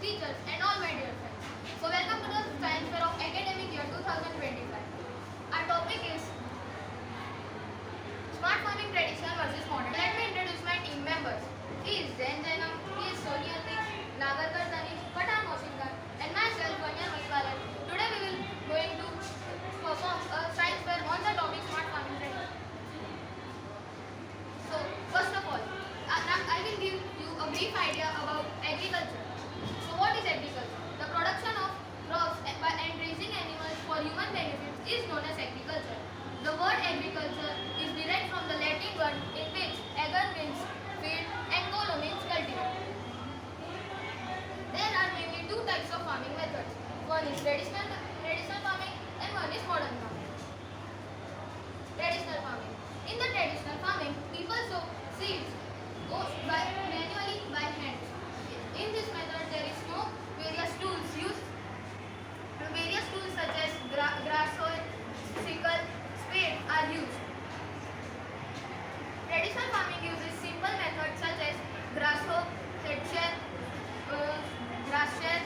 teachers and all my dear friends. So welcome to the Science Fair of Academic Year 2025. Our topic is Smart Farming Traditional versus Modern. Let me introduce my team members. He is Zain Zainam, he is Soni Atish, Nagarkar Tanish, Pathan Moshinkar and myself Vanyan Maswalan. Today we will going to perform a science fair on the topic Smart Farming Tradition. So first of all, I will give you a brief idea about agriculture. So what is agriculture? The production of crops and raising animals for human benefits is known as agriculture. The word agriculture is derived from the Latin word in which ager means field and colo means cultivate. There are mainly two types of farming methods. One is traditional farming and one is modern farming. Traditional farming. In the traditional farming, people sow seeds manually by hand. In this method, there is no various tools used. Various tools such as grass hoe, sickle, spade are used. Traditional farming uses simple methods such as grass hoe, head share, grass share,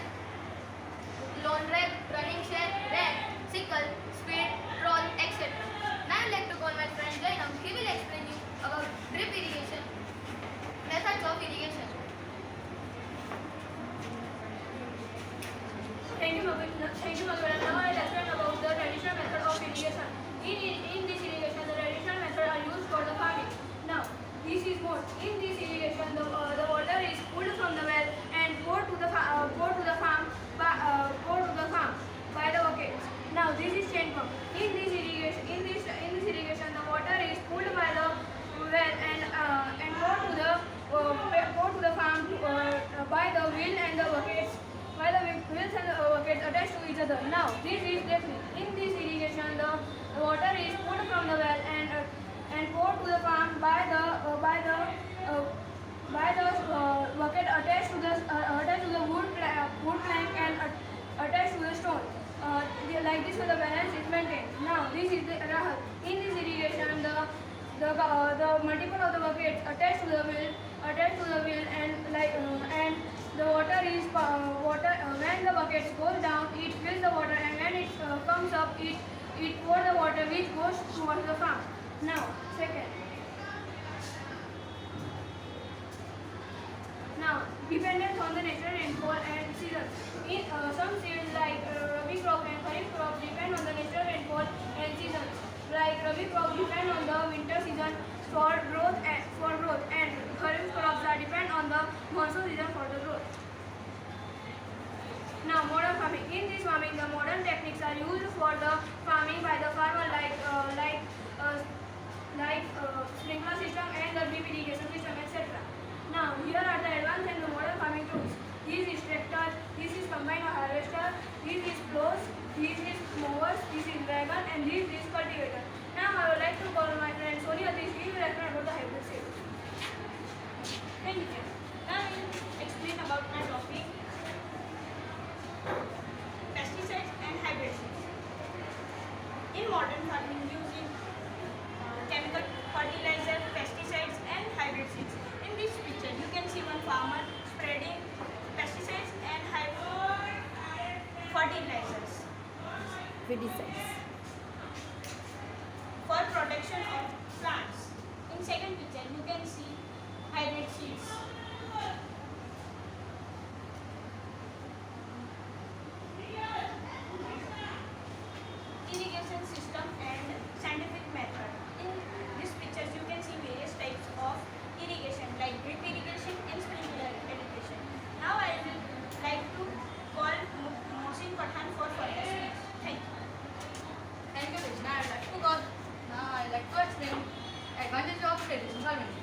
lawn rake, running share, rake, sickle, spade, roll, etc. Now I would like to call my friend Jainam. He will explain you about drip irrigation, methods of irrigation. Thank you, Magdalena. Now I will explain about the traditional method of irrigation. In this irrigation, the traditional method are used for the farming. Now, this is mode. In this irrigation, the water is pulled from the well and poured to the farm by the buckets. Now, this is chain pump. In this irrigation, the water is pulled by the well and poured to the farm by the wheel and the buckets. While the wheels and the buckets attached to each other. Now, this is technique. In this irrigation, the water is pulled from the well and poured to the farm by the bucket attached to the wood plank and attached to the stone. Like this, the balance is maintained. Now, this is the rahal. In this irrigation, the multiple of the buckets attached to the wheel and the water is when the buckets goes down, it fills the water, and when it comes up, it pours the water which goes towards the farm. Now, second. Now, dependence on the natural rainfall and seasons. In some seeds like Rabi crop and Kharif crop depend on the natural rainfall and seasons. Like Rabi crop depend on the winter season for growth, and Kharif crops are depend on the monsoon season for the growth. Now, modern farming. In this farming, the modern techniques are used for the farming by the farmer, like sprinkler system and the drip irrigation system, etc. Now, here are the advanced and the modern farming tools. This is tractor, this is combine harvester, this is plows, this is mowers, this is wagon, and this is cultivator. Now, I would like to call my friend Soni Atish. He will explain about the hybrid seeds. Thank you. Now I will explain about my topic, pesticides and hybrid seeds. In modern farming, using chemical fertilizer, pesticides and hybrid seeds. In this picture, you can see one farmer spreading pesticides and hybrid fertilizers for protection of plants. In second picture, you can see hybrid seeds. Irrigation system and scientific method. In these pictures, you can see various types of irrigation like drip irrigation and sprinkler irrigation. Now I will like to call Mohsin Pathan for further speech. Thank you. Thank you, Krishna. I would like to explain advantages of traditional farming.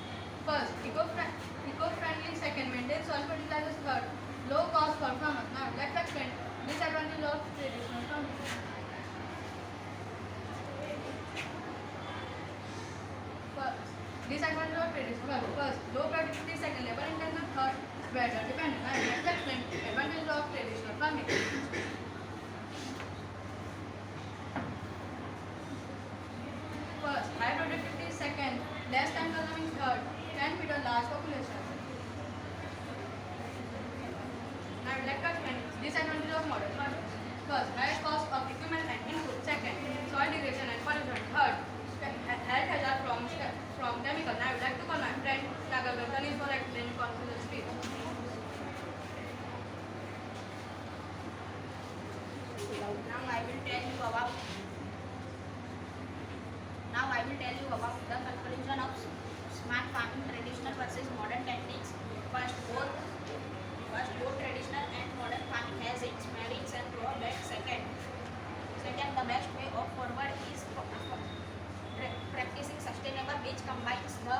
First, eco-friendly. Second, maintain soil fertilizers. Third, low cost for farmers. Now, let's explain disadvantages of traditional farming. Disadvantage of traditional farming. First, low productivity. Second, labor intensive. Third, weather dependent. Now, let's explain advantages of traditional farming. First, high productivity. Second, less time consuming. Third, can feed a large population. Now, let us Disadvantages of modern washing. First, higher cost of equipment and input. Second, soil degradation and pollution. Third, health hazard from chemical. Now I would like to call my friend Sagar Gardani for explaining confusion speed. Now I will tell you about the conclusion of smart farming, traditional versus modern techniques. Both traditional and modern farming has its merits and drawbacks. Second, the best way of forward is practicing sustainable, which combines the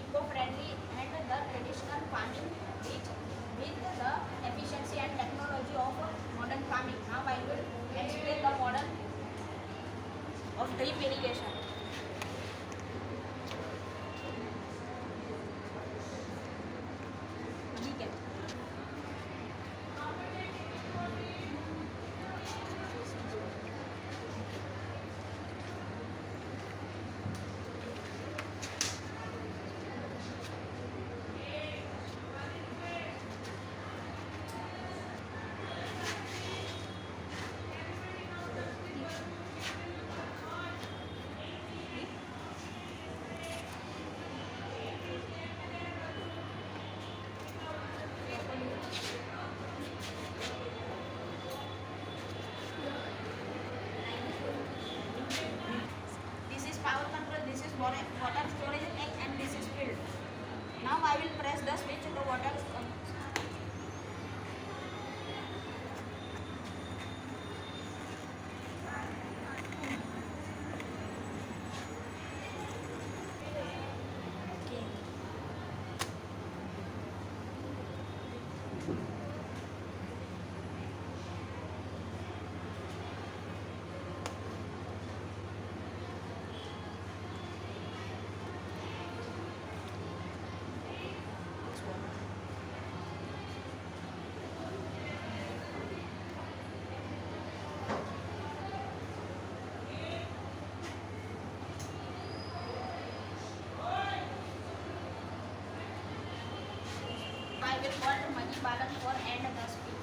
eco-friendly and the traditional farming with the efficiency and technology of modern farming. Now I will explain the modern of drip irrigation. ठीक है. This is power control, this is water storage tank, and this is field. Now I will press the switch, the water comes. I will call Mani Balan for end the speech.